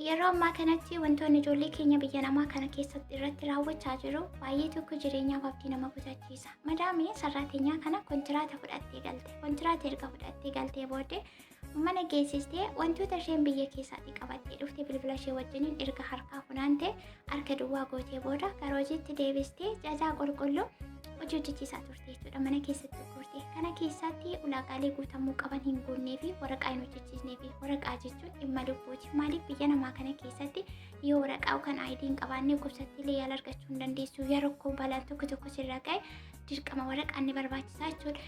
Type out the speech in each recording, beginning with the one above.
yeroo ammaa kanatti wantoonni ijoollee keenya biyya namaa kana keessatti irratti raawwachaa jiru baay'ee tokko jireenyaaf abdii nama kutachiisa. Madaamiin sarraateenyaa kana kontiraata fudhattee galte. Kontiraata erga fudhattee galtee booddee mana geessistee wantoota isheen biyya keessaatii qabattee dhufte bilbila ishee wajjiniin erga harkaa funaantee harka duwwaa gootee booda gara hojiitti deebistee jajaa qulqulluu hojii hojjechiisaa turte jechuudha. Mana keessatti gurgurte. Kana keessatti ulaagaalee guutamuu qaban hin guunnee fi waraqaa hin hojjechiisnee fi waraqaa jechuun dhimma lubbuuti. Maaliif biyya namaa kana keessatti yoo waraqaa kan aayidii hin qabaanne gobsattiilee yaala argachuu hin dandeessu. Yeroo koo balaan tokko sirra ga'e dirqama waraqaan ni barbaachisaa jechuudha.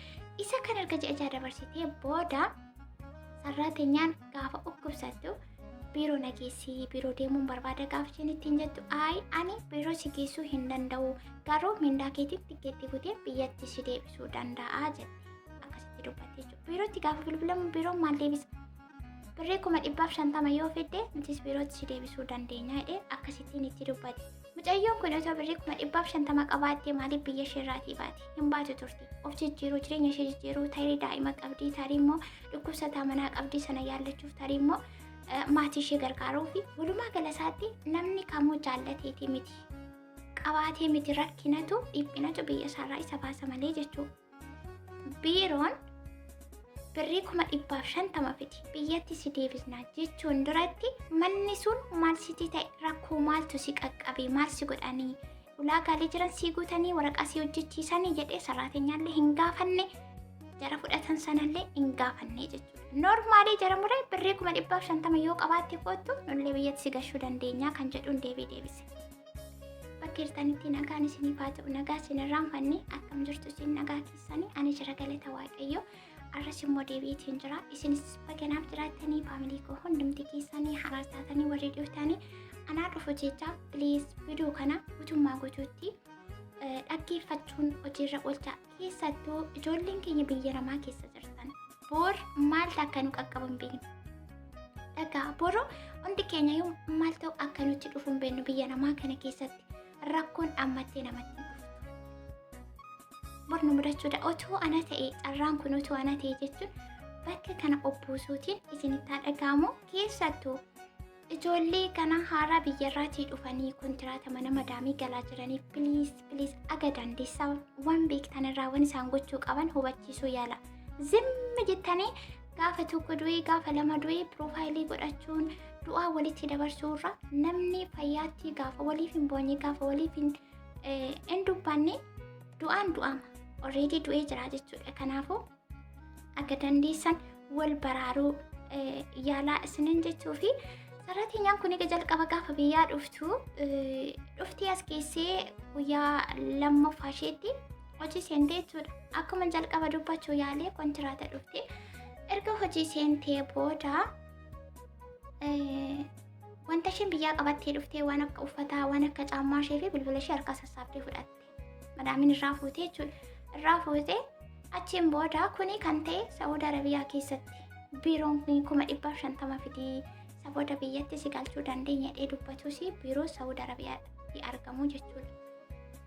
Isa kan erga ji'a dabarsitee booda sarraateenyaan gaafa dhukkubsattu biro nageessii biro deemuun barbaada gaafa isheen ittiin jettu ani biro si geessuu hin danda'u garuu mindaa keetiin tikeetti kutee biyyatti si deebisuu danda'a jette akkasitti dubbatte jechuudha. Birootti gaafa bilbilamu biroon maal deebisa? Birrii 150 yoo fedde nutis birootti si deebisuu dandeenya jedhee akkasittiin itti dubbate. Mucayyoon kun otoo birrii 150 qabaattee maaliif biyya ishee irraatii baate? Hin baatu turte. Of jijjiiruu jireenya ishee jijjiiruu tarii daa'ima qabdii tarii immoo dhukkubsataa manaa qabdii sana yaallachuuf tarii immoo maatii ishee gargaaruu fi walumaa galasaatti namni kamuu jaallateeti miti. Qabaatee miti rakkinatu dhiphinatu biyya isaarraa isa baasa malee jechuudha. Biroon birrii 150 fiti biyyatti si deebisnaa jechuun duratti manni sun maal sitti ta'e rakkoo maaltu si qaqqabe maal si godhanii ulaagaalee jiran si guutanii waraqaa si hojjechiisanii jedhee sarraateenyaallee hin gaafanne jara fudhatan sanallee hin gaafanne jechuudha. Normaalii jara muree birrii 150 yoo qabaatte kottu nullee biyyatti si gashuu dandeenya kan jedhuun deebise. Bakka jirtanitti nagaan isiniif haa ta'u nagaa isin irraanfanne akkam jirtu isin nagaa keessanii ani jira galata waaqayyo. Arras immoo deebiitiin jira isinis baganaaf jiraattanii faamilii koo hundumti keessanii haraas taatanii warri dhiyootanii anaa dhufu jecha please viidiyoo kana guutummaa guutuutti dhaggeeffachuun hojiirra oolchaa. Keessattuu ijoolleen keenya biyya namaa keessa jirtan bor maaltu akka nu qaqqabu hin beeknu. Dhagaa boroo hundi keenya yoo maal ta'u akka nutti dhufu hin beeknu biyya namaa kana keessatti rakkoon dhammattee namatti bor nu mudachuudha. Otoo ana ta'e carraan kun otoo ana ta'e jechuun bakka kana obbuusuutiin isinitti haa dhaga'amu. Keessattuu ijoollee kana haaraa biyyarraatii dhufanii kontiraata mana madaamii galaa jiranii please aga dandeessaa waan beektan irraa waan isaan gochuu qaban hubachiisuu yaala. Zimmi jettanii gaafa tokko du'ee gaafa lama du'ee piroofaayilii godhachuun du'aa walitti dabarsuurra namni fayyaatti gaafa waliif hin boonye gaafa waliif hin dubbanne du'aan du'ama. Already du'ee jira jechuudha. Kanaafuu aga dandeessan wal baraaruu yaalaa isinin jechuu fi sarraateenyaan kun egaa jalqaba gaafa biyyaa dhuftee as keessee guyyaa lammaffaa isheetti hojii seentee jechuudha. Akkuma jalqaba dubbachuu yaalee kontiraata dhufte erga hojii seentee booda wanta isheen biyyaa qabattee dhuftee waan akka uffataa waan akka caammaa ishee fi bilbila ishee harkaa sassaabdee fudhatte. Madaamiin irraa fuutee jechuudha. Irraa fuutee achiin booda kuni kan ta'e Saawudi Arabiyaa keessatti biroon kun 150 fidii saboota biyyatti si galchuu dandeenya jedhee dubbatus biroo Saawudi Arabiyaatti argamu jechuudha.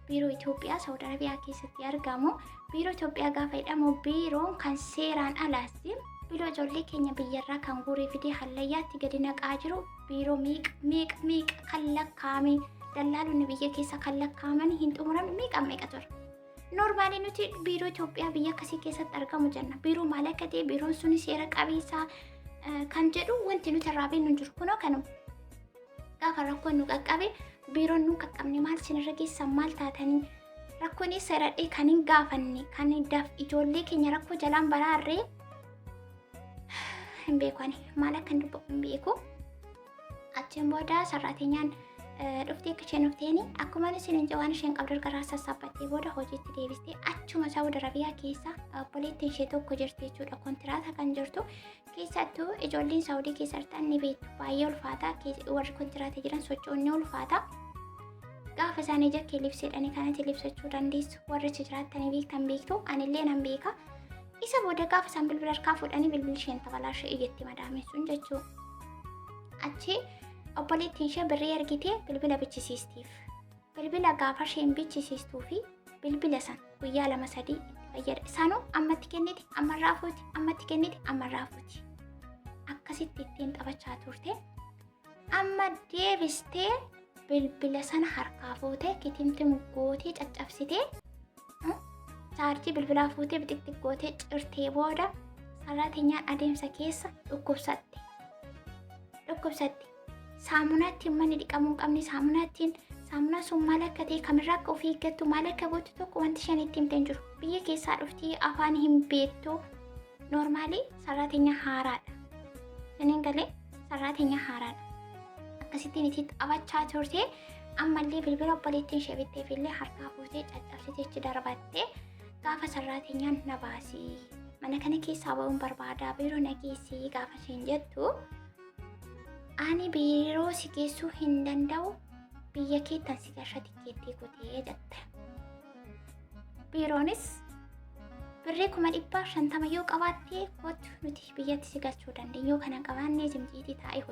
Biroo Itoophiyaa Saawudi Arabiyaa keessatti argamu. Biroo Itoophiyaa gaafa jedhamu biroon kan seeraan alaasi biroo ijoollee keenya biyyarraa kan guuree fidee hallayyaatti gadi naqaa jiru biroo meeqa kan lakkaa'ame dallaalonni biyya keessa kan lakkaa'aman hin xumuramne meeqa ture. Normaalii nuti biroo Itoophiyaa biyya akkasii keessatti argamu jenna. Biroo maal akka ta'e biroon suni seera qabeessaa kan jedhu wanti nuti irraa beeknu jiru kunoo kanuma. Gaafa rakkoon nu qaqqabe biroon nu qaqqabne maal sinirra geessan maal taatanii rakkoon seeradhee kan hin gaafanne kan ijoollee keenya rakkoo jalaan baraarree hin beekani maal akka hin dubbamu hin beeku. Achiin booda sarraateenyaan dhuftee akka isheen dhufteeni akkuma isin waan isheen qabdu garaa sassaabbattee booda hojiitti deebistee achuma Saawudi Arabiyaa keessa obboleettiin ishee tokko jirti jechuudha. Kontiraata kan jirtu keessattuu ijoolleen Saawudii keessa jirtan ni beektu baay'ee ulfaataa warri kontiraata jiran socho'uun ulfaata. Gaafa isaanii jakkee libseedhanii kanatti libsachuu dandeessu warri jiraatanii beektan beektu anillee nan beeka. Isa booda gaafa isaan bilbila harkaa fuudhanii bilbilli isheen taphalaa ishee iyyatti madaame sun jechuudha. Achi obboleettiin ishee birrii ergitee bilbila bichisiistiif. Bilbila gaafa isheen bichisiistuu fi bilbila san guyyaa 2-3 itti fayyada. Isaanuu ammatti kenniti ammarraa fuuti ammatti kenniti ammarraa fuuti. Akkasitti ittiin taphachaa turte. Amma amma deebistee bilbila sana harkaa fuutee ketinti gootee caccabsitee chaarjii bilbilaa fuutee bixixxiq gootee cirtee booda sarrateenyaan adeemsa keessa dhukkubsatti. Saamunaatti manni dhiqamuu qabni saamunaa sun maal akka ta'e kamirraa akka ofii eeggattu maal akka gootu tokko wanti isheen itti himteen jiru. Biyya keessaa dhuftii afaan hin beektu. Noormaalii sarrateenya haaraadha. Saniin galee sarrateenya haaraadha. Akkasittiin itti taphachaa turte ammallee bilbila obboleettiin ishee bitteef illee harkaa fuutee caccabsiteechi darbattee gaafa sarrateenyaan na baasii mana kana keessaa ba'uun barbaadaa biroo nageessii gaafa isheen jettu ani biroo si geessuu hin danda'u biyya keettan si gasha tikkeettii kutee jette. Biroonis birrii 150 yoo qabaattee kootu nuti biyyatti si galchuu dandeenya yoo kana qabaannee zimjiitii taa'ee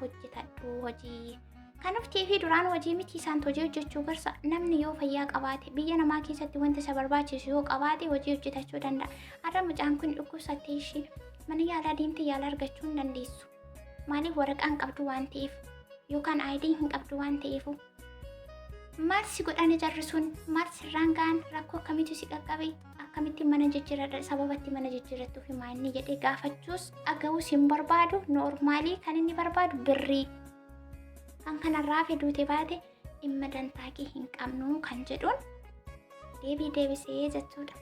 hojjetadhu hojii. Kanuftii fi duraan hojii miti isaan hojii hojjechuu garsa namni yoo fayyaa qabaate biyya namaa keessatti wanta isa barbaachisu yoo qabaate hojii hojjetachuu danda'a. Har'a mucaan kun dhukkubsattee ishee mana yaalaa deemtee yaala argachuu hin dandeessu. Maaliif waraqaan qabdu waan ta'eef yookaan aayidii hin qabdu waan ta'eef maal si godhani jarri sun maal sirraan ga'an rakkoo akkamiitu si qaqqabe akkamitti mana jijjiirradha sababatti mana jijjiirrattuuf himaa inni jedhee gaafachuus dhaga'uus hin barbaadu. Noormaalii kan inni barbaadu birrii kan kanarraa fiduute baate dhimma dantaaqii hin qabnu kan jedhuun deebisee jechuudha.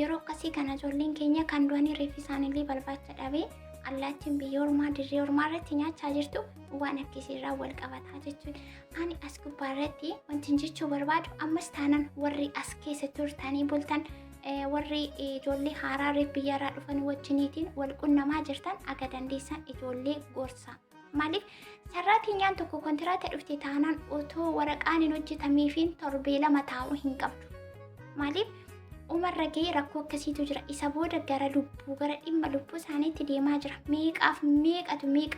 Yeroo akkasii kana ijoolleen keenya kan du'anii reeffi isaaniillee barbaacha dhabee allaattiin biyya ormaa dirree ormaa irratti nyaachaa jirtu waan akkasiirraa wal qabataa jechuudha. Ani as gubbaa irratti wanti jechuu barbaadu ammas taanaan warri as keessa turtanii bultan warri ijoollee haaraa reef biyyarraa dhufan wajjiniitiin wal qunnamaa jirtan aga dandeessan ijoollee gorsa. Maaliif sarrateenyaan tokko kontiraata dhufte taanaan otoo waraqaan hin hojjetamiifiin torbee 2 taa'uu hin qabdu. Maaliif umarra ga'ee rakkoo akkasiitu jira. Isa booda gara dhimma lubbuu isaaniitti deemaa jira. Meeqa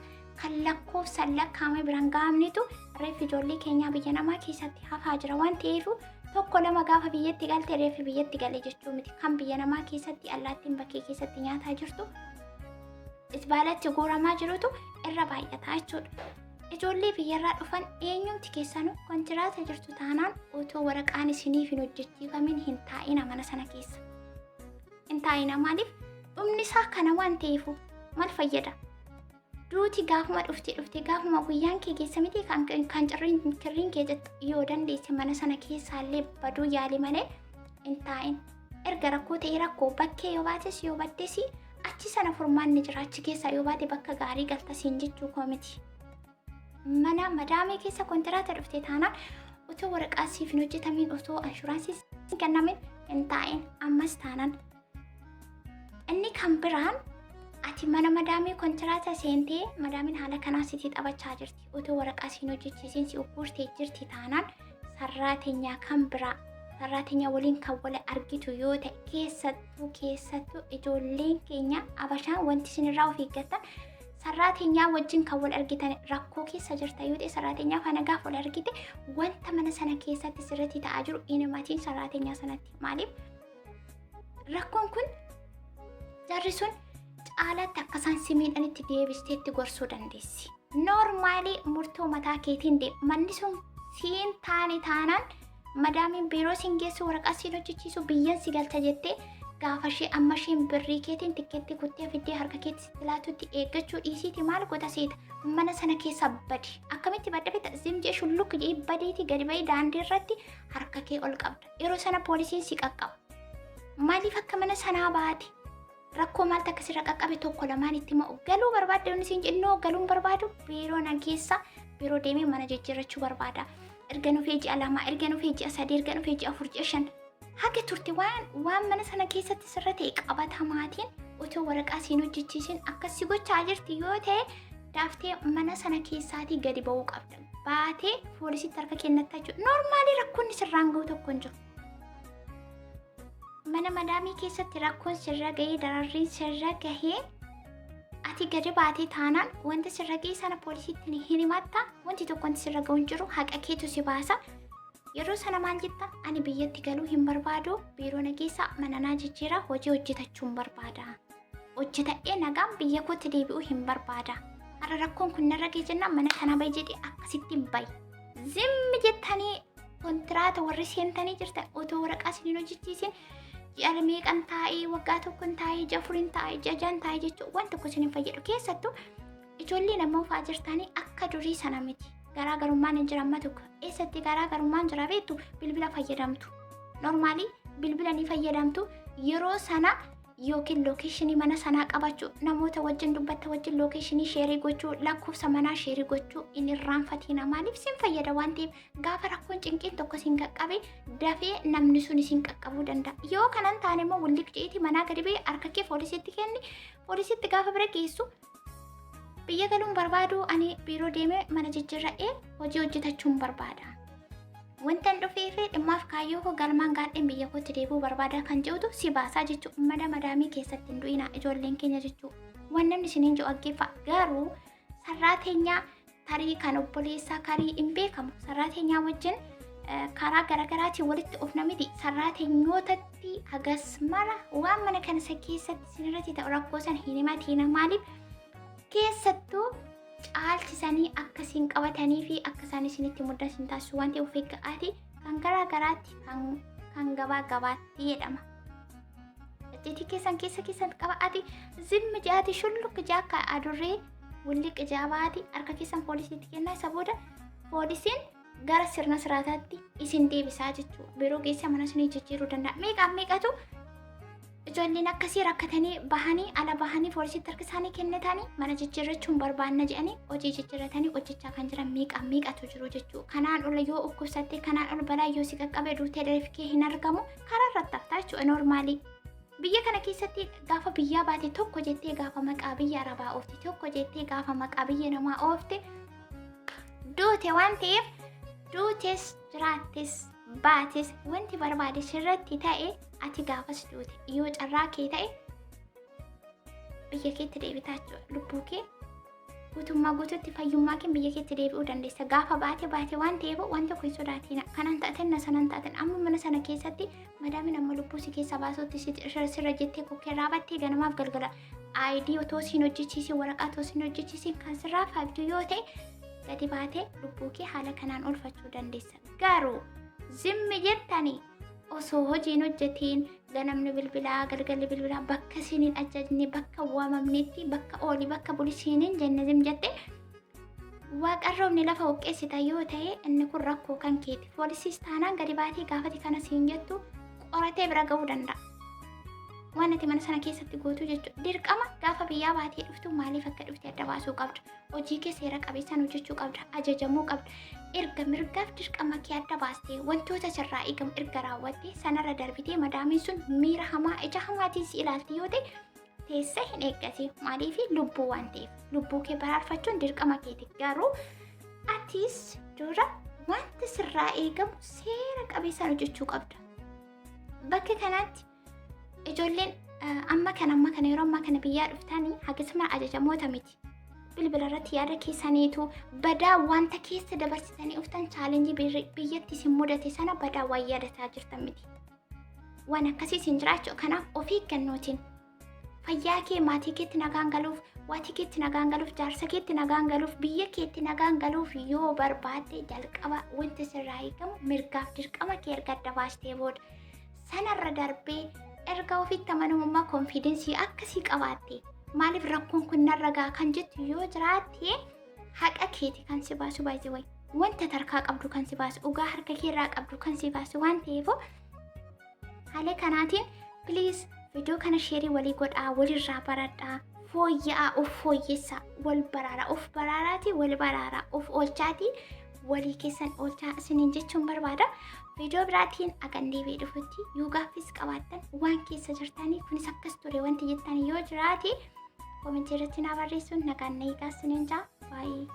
kan lakkoofsaan lakkaa'ame biraan ga'amnetu reeffi ijoollee keenyaa biyya namaa keessatti hafaa jira waan ta'eef 1-2 gaafa biyyatti galte reeffi biyyatti gale jechuu miti. Kan biyya namaa keessatti allaattiin bakkee keessatti nyaataa jirtu isbaalatti guuramaa jirutu irra baay'ataa jechuudha. Ijoollee biyyarraa dhufan eenyumti keessanuu kontiraata jirtu taanaan otoo waraqaan isiniif hin hojjechiifamin hin taa'ina mana sana keessa. Hin taa'ina maaliif dhumni isaa kana waan ta'eef maal fayyada? Duuti gaafuma dhufte gaafuma guyyaan kee geessa miti kan kirriin kee jettu yoo dandeesse mana sana keessaallee baduu yaali malee hin taa'in. Erga rakkoo ta'e rakkoo bakkee yoo baates yoo baddes achi sana furmaanni jira achi keessaa yoo baate bakka gaarii galtasiin jechuu koo miti. Mana madaamii keessa kontiraata dhufte taanaan otoo waraqaa siif hin hojjetamin otoo anshuraansii hin kennamin hin taa'in ammas taanaan. Inni kan biraan ati mana madaamii kontiraata seentee madaamiin haala kanaa sitti taphachaa jirti. Otoo waraqaa siin hojjechiisiin si ukkuurtee jirti taanaan sarrateenyaa kan biraa sarrateenyaa waliin kan wal argitu yoo ta'e keessattuu ijoolleen keenya abashaan wanti isinirraa of eeggattan sarrateenyaa wajjin kan wal argitan rakkoo keessa jirta yoo ta'e sarrateenyaa kana gaafa wal argite wanta mana sana keessatti sirriitti ta'aa jiru inimatiin sarrateenyaa sanatti. Maaliif rakkoon kun jarri sun caalaatti akkasaan simiidhanitti deebisteetti gorsuu dandeessi. Noormaalii murtoo mataa keetiin manni sun siin taane taanaan madaamiin biroo siin geessu waraqaa siin hojjechiisu biyyan si galcha jettee gaafa ishee amma isheen birrii keetiin tikkeetti kuttee fiddee harka keetti sitti laatutti eeggachuu dhiisiiti maal godha seeta mana sana keessa badi. Akkamitti badda bita zimjee shulluk jee badeeti gadi bahii daandii irratti harka kee ol qabda. Yeroo sana poolisiin si qaqqaba. Maaliif akka mana sanaa baate? Rakkoo maaltu akkasirra qaqqabe 1-2 itti ma'u galuu barbaadde inni siin jennoo galuun barbaadu biroo nageessa biroo deemee mana jijjiirrachuu barbaada. Erga nufee ji'a 2 erga nufee ji'a 3 erga nufee ji'a 4 ji'a 5 haga turte waan mana sana keessatti sirra ta'e qabatamaatiin otoo waraqaa siin hojjechiisin akkasii gochaa jirti yoo ta'e daaftee mana sana keessaatii gadi ba'uu qabda. Baatee poolisitti harka kennatta jechuudha. Noormaalii rakkoonni sirraan ga'u tokko hin jiru. Mana madaamii keessatti rakkoon sirra gahee dararriin sirra gahee ati gadi baatee taanaan wanta sirra gahee sana poolisiitti hin himatta wanti tokko wanti sirra gahu hin jiru haqa keetu si baasa. Yeroo sana maal jetta ani biyyatti galuu hin barbaadu biroo nageessa mananaa jijjiira hojii hojjetachuu hin barbaada. Hojjetadhee nagaan biyya kootti deebi'uu hin barbaada. har'a rakkoon kun narra ga'e jennaan mana kana bahi jedhee akkasitti hin bahi. Zimmi jettanii kontiraata warri seentanii jirtan otoo waraqaa isiniin hojjechiisin ji'a meeqan taa'ee waggaa tokkon taa'ee ji'a afuriin taa'ee ji'a ja'an taa'ee jechuun waan tokko isiniin fayyadu. Keessattuu ijoolleen ammoo fa'aa jirtanii akka durii sana miti. Garaagarummaan hin jira amma tokko. Eessatti garaagarummaan jira beektu bilbila fayyadamtu. Normaalii bilbila ni fayyadamtu yeroo sana yookiin lookeeshinii mana sanaa qabachuu namoota wajjin dubbatta wajjin lookeeshinii sheerii gochuu lakkoofsa manaa sheerii gochuu inni irraanfatina maaliif sin fayyada waan ta'eef gaafa rakkoon cinqiin tokko sin qaqqabe dafee namni sun isin qaqqabuu danda'a. Yoo kanan taane immoo waliif jeetii manaa gadi ba'ee harka kee poolisiitti kenni poolisiitti gaafa bira geessu biyya galuun barbaadu ani biiroo deemee mana jijjiirra'ee hojii hojjetachuun barbaada. Wantan dhufee fi dhimmaaf kaayyoo koo galmaan gaadheen biyya kootti deebi'uu barbaada kan jedhutu si baasaa jechuudha. Madaamii keessatti hin du'ina ijoolleen keenya jechuudha. Waan namni isiniin jedhu dhaggeeffa garuu sarraateenyaa tarii kan obboleessaa karii hin beekamu sarraateenyaa wajjin karaa garaagaraatiin walitti dhufna miti sarraateenyootatti hagas mara waan mana kana keessatti isinirratti ta'u rakkoo sana hin himatina maaliif keessattuu caalchisanii akkasiin qabatanii fi akka isaan isinitti muddasin taasisu waan ta'eef eegga'aati kan garaagaraatti kan gabaatti jedhama. Jetii keessan qabaati zimmi jaati shulluq jaakka adurree wulliq jaabaati harka keessan poolisiitti kennaa isa booda poolisiin gara sirna siraataatti isin deebisaa jechuudha. Biroo geessaa mana isinii jijjiiruu danda'a. Meeqatu ijoolleen akkasii rakkatanii bahanii ala bahanii poolisiitti harka isaanii kennatanii mana jijjiirrachuun barbaanna jedhanii hojii jijjiirratanii hojjechaa kan jiran meeqatu jiru jechuudha. Kanaan ol yoo dhukkubsattee kanaan ol balaa yoo si qaqqabee duutee dafkee hin argamu karaa irratti haftaa jechuudha noormaalii. Biyya kana keessatti gaafa biyyaa baate tokko jettee gaafa maqaa biyya arabaa oofte tokko jettee gaafa maqaa biyya namaa oofte duute waan ta'eef duutes jiraattes baates wanti barbaade sirratti ta'e ati gaafas duute yoo carraa kee ta'e biyya keetti deebitaa jechuudha. Lubbuu kee guutummaa guutuutti fayyummaa kee biyya keetti deebi'uu dandeessa. Gaafa baate waan ta'eef waan tokko hin sodaatina. Kanan ta'atin na sanan ta'atin amma mana sana keessatti madaamiin amma lubbuu si keessa baasuutti sirra jettee kokkee raabattee ganamaaf galgala aayidii otoo siin hojjechiisin waraqaa otoo siin hojjechiisin kan sirraa faabdu yoo ta'e gadi baatee lubbuu kee haala kanaan oolfachuu dandeessa. Garuu zimmi jettanii osoo hojiin hojjetiin ganamni bilbilaa galgalli bilbilaa bakka isiniin ajajne bakka waamamnetti bakka oolii bakka bulisiiniin jenne zim jette waaqarroobni lafa huqqeessita yoo ta'e inni kun rakkoo kan keeti. Poolisiis taanaan gadi baatee gaafati kana siin jettu qoratee bira ga'uu danda'a. Waan ati mana sana keessatti gootu jechuudha. Dirqama gaafa biyyaa baatee dhuftu maaliif akka dhufte adda baasuu qabda. Hojii kee seera qabeessaan hojjechuu qabda. Ajajamuu qabda. Erga mirgaaf dirqama kee adda baastee wantoota sirraa eegamu erga raawwattee sanarra darbitee madaamiin sun miira hamaa ija hamaatiin si ilaalti yoo ta'e teessee hin eeggate maaliif lubbuu waan ta'eef lubbuu kee baraarfachuun dirqama keeti. Garuu atis dura wanti sirraa eegamu seera qabeessaan hojjechuu qabda. Bakka kanatti ijoolleen amma kana yeroo ammaa kana biyyaa dhuftanii hagasuma ajajamoota miti. Bilbila irratti yaada keessaniitu badaa wanta keessa dabarsitanii dhuftan chaalenjii biyyatti isin mudate sana badaa waan yaadataa jirtan miti. Waan akkasii isin jiraachuu kanaaf ofii eeggannootiin fayyaa kee maatii keetti nagaan galuuf waatii keetti nagaan galuuf jaarsa keetti nagaan galuuf biyya keetti nagaan galuuf yoo barbaadde jalqaba wanti sirraa eegamu mirgaaf dirqama kee erga adda baastee booda sanarra darbee erga ofitti amanamummaa konfiidensii akkasii qabaatte maaliif rakkoon kun narra ga'a kan jettu yoo jiraatte haqa keeti kan si baasu baay'ee wayi wanta tarkaa qabdu kan si baasu dhugaa harka keerraa qabdu kan si baasu waan ta'eef haala kanaatiin please viidiyoo kana sheerii walii godhaa walirraa baradhaa fooyya'aa of fooyyessaa wal baraaraa of baraaraati wal baraaraa of oolchaati walii keessan oolchaa isiniin jechuun barbaada. Viidiyoo biraatiin akan deebi'ee dhufutti yoo gaaffis qabaattan waan keessa jirtanii kunis akkas ture wanti jettan yoo jiraate komentii irratti naa barreessuun nagaan na eegaa isiniin jaa baay'ee.